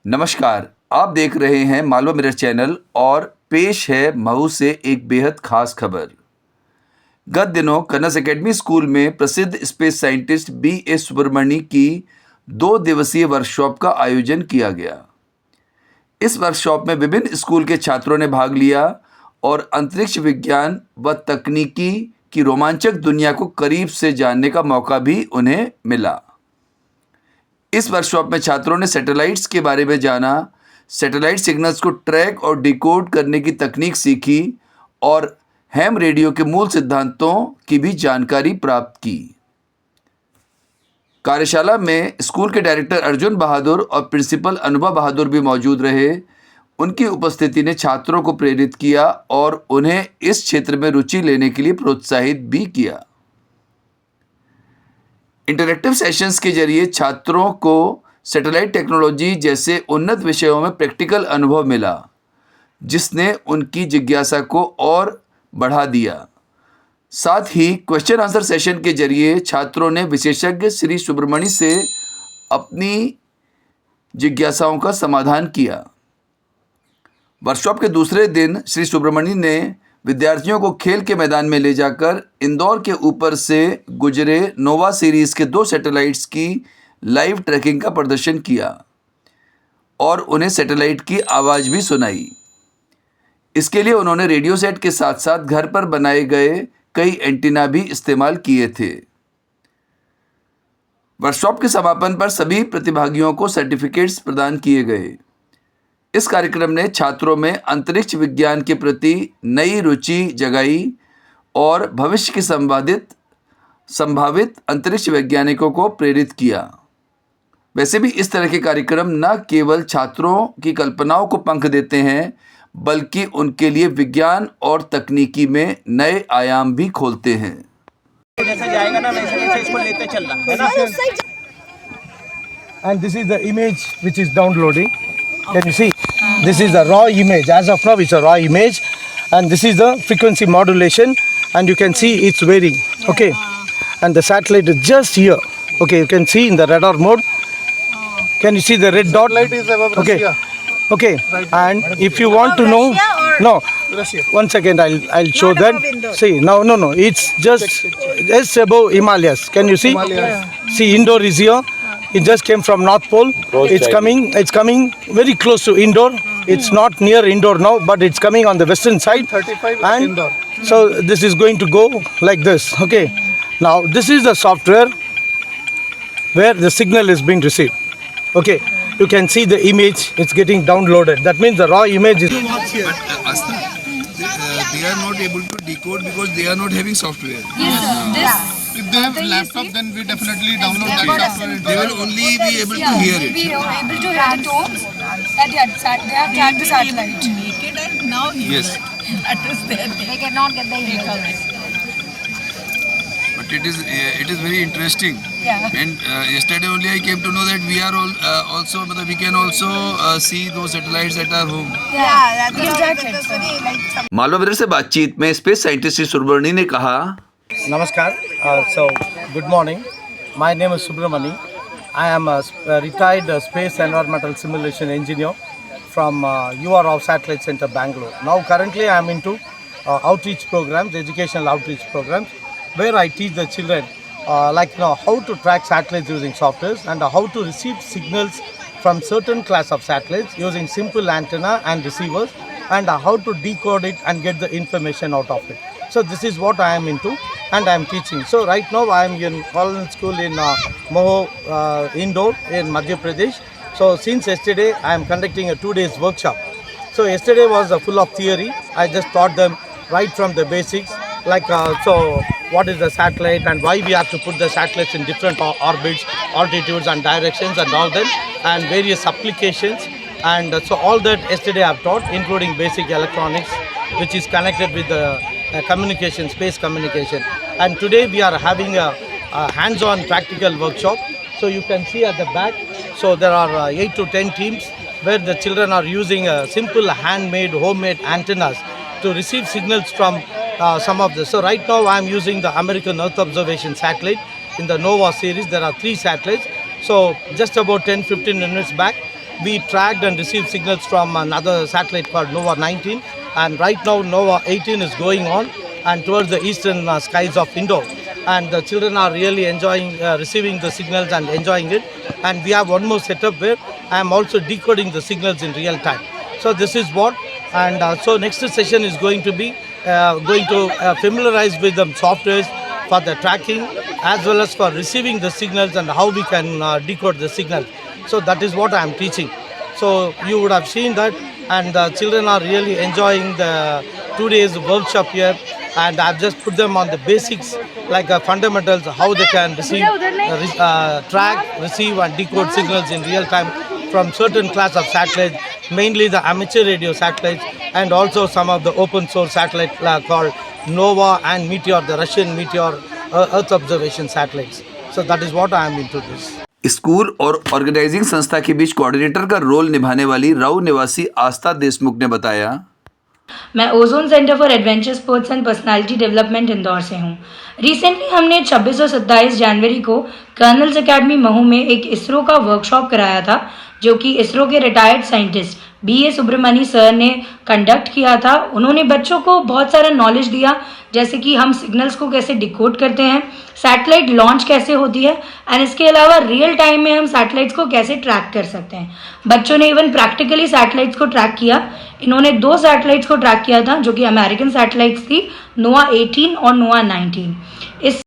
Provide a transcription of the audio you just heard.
नमस्कार, आप देख रहे हैं मालवा मिरर चैनल और पेश है महू से एक बेहद खास खबर। गत दिनों कनस एकेडमी स्कूल में प्रसिद्ध स्पेस साइंटिस्ट B.A. सुब्रमणी की 2 दिवसीय वर्कशॉप का आयोजन किया गया। इस वर्कशॉप में विभिन्न स्कूल के छात्रों ने भाग लिया और अंतरिक्ष विज्ञान व तकनीकी की रोमांचक दुनिया को करीब से जानने का मौका भी उन्हें मिला। इस वर्कशॉप में छात्रों ने सैटेलाइट्स के बारे में जाना, सैटेलाइट सिग्नल्स को ट्रैक और डिकोड करने की तकनीक सीखी और हैम रेडियो के मूल सिद्धांतों की भी जानकारी प्राप्त की। कार्यशाला में स्कूल के डायरेक्टर अर्जुन बहादुर और प्रिंसिपल अनुभा बहादुर भी मौजूद रहे। उनकी उपस्थिति ने छात्रों को प्रेरित किया और उन्हें इस क्षेत्र में रुचि लेने के लिए प्रोत्साहित भी किया। इंटरैक्टिव सेशंस के जरिए छात्रों को सैटेलाइट टेक्नोलॉजी जैसे उन्नत विषयों में प्रैक्टिकल अनुभव मिला, जिसने उनकी जिज्ञासा को और बढ़ा दिया। साथ ही क्वेश्चन आंसर सेशन के जरिए छात्रों ने विशेषज्ञ श्री सुब्रमणी से अपनी जिज्ञासाओं का समाधान किया। वर्कशॉप के दूसरे दिन श्री सुब्रमणी ने विद्यार्थियों को खेल के मैदान में ले जाकर इंदौर के ऊपर से गुजरे नोवा सीरीज के 2 सैटेलाइट्स की लाइव ट्रैकिंग का प्रदर्शन किया और उन्हें सैटेलाइट की आवाज़ भी सुनाई। इसके लिए उन्होंने रेडियो सेट के साथ साथ घर पर बनाए गए कई एंटीना भी इस्तेमाल किए थे। वर्कशॉप के समापन पर सभी प्रतिभागियों को सर्टिफिकेट्स प्रदान किए गए। इस कार्यक्रम ने छात्रों में अंतरिक्ष विज्ञान के प्रति नई रुचि जगाई और भविष्य के संभावित अंतरिक्ष वैज्ञानिकों को प्रेरित किया। वैसे भी इस तरह के कार्यक्रम न केवल छात्रों की कल्पनाओं को पंख देते हैं, बल्कि उनके लिए विज्ञान और तकनीकी में नए आयाम भी खोलते हैं। जैसा जाएगा ना वैसे इसको लेते चलना है ना। And this is the image which is downloading. Can you see? This is the raw image. As of now, it's a raw image, and this is the frequency modulation, and you can see it's varying. Okay, and the satellite is just here. Okay, you can see in the radar mode. Can you see the red dot? Light is above Okay. Russia. Okay, and if you want to know, no, Russia. 1 second, I'll show that. See, no, it's just above Himalayas. Can you see? See, Indore is here. It just came from North Pole. It's coming very close to Indore. It's not near Indore now, but it's coming on the western side. 35 And Indore. so this is going to go like this. Okay. Now this is the software where the signal is being received. Okay. You can see the image. It's getting downloaded. That means the raw image is. They are not able to decode because they are not having software. If they have laptop, then we definitely download that software. They will only be able to hear it. We are able to hear the tones that they have tracked the satellite. Naked and now you Yes. that is there. They cannot get the image. But it is very interesting. Yeah. And yesterday only I came to know that we are also we can also see those satellites at our home. Yeah, that's very like. Malwa mirror से बातचीत में space scientist Shri Subramani ने कहा, Namaskar. So, good morning. My name is Subramani. I am a retired space environmental simulation engineer from UR Satellite Center, Bangalore. Now, currently, I am into outreach programs, educational outreach programs, where I teach the children how to track satellites using softwares and how to receive signals from certain class of satellites using simple antenna and receivers, and how to decode it and get the information out of it. So this is what I am into, and I am teaching. So right now I am in Colonel School in Moho, Indore in Madhya Pradesh. So since yesterday I am conducting a 2 days workshop. So yesterday was full of theory. I just taught them right from the basics, so what is the satellite and why we have to put the satellites in different orbits, altitudes and directions and all that, and various applications. And so all that yesterday I have taught, including basic electronics, which is connected with the communication, space communication. And today we are having a hands-on practical workshop. So you can see at the back, so there are 8 to 10 teams where the children are using simple handmade, homemade antennas to receive signals from some of the. So right now I am using the American Earth Observation Satellite in the NOVA series. There are 3 satellites. So just about 10-15 minutes back, we tracked and received signals from another satellite called NOVA 19, and right now NOVA 18 is going on and towards the eastern skies of Indo, and the children are really enjoying receiving the signals and enjoying it. And we have one more setup where I am also decoding the signals in real time. So this is what, and so next session is going to be familiarize with the softwares for the tracking as well as for receiving the signals and how we can decode the signals. So that is what I am teaching. So you would have seen that, and the children are really enjoying the 2 days workshop here, and I've just put them on the basics like fundamentals, how they can receive, track, receive and decode signals in real time from certain class of satellites, mainly the amateur radio satellites and also some of the open source satellites called NOVA and Meteor, the Russian Meteor Earth observation satellites. So that is what I am into this. School और organising संस्था के बीच coordinator का role निभाने वाली राऊ निवासी आस्था देशमुख ने बताया, मैं ozone centre for adventure sports and personality development Indore से हूँ। रिसेंटली हमने 26 और 27 जनवरी को कर्नल्स एकेडमी महू में एक इसरो का वर्कशॉप कराया था, जो कि इसरो के retired scientist BA Subramani sir ने कंडक्ट किया था। उन्होंने बच्चों को बहुत सारा नॉलेज दिया, जैसे कि हम सिग्नल्स को कैसे डिकोड करते हैं, सैटेलाइट लॉन्च कैसे होती है, एंड इसके अलावा रियल टाइम में हम सैटेलाइट्स को कैसे ट्रैक कर सकते हैं। बच्चों ने इवन प्रैक्टिकली सैटेलाइट्स को ट्रैक किया। इन्होंने 2 सैटेलाइट्स को ट्रैक किया था, जो कि अमेरिकन सैटेलाइट्स थी, NOAA 18 और NOAA 19। इस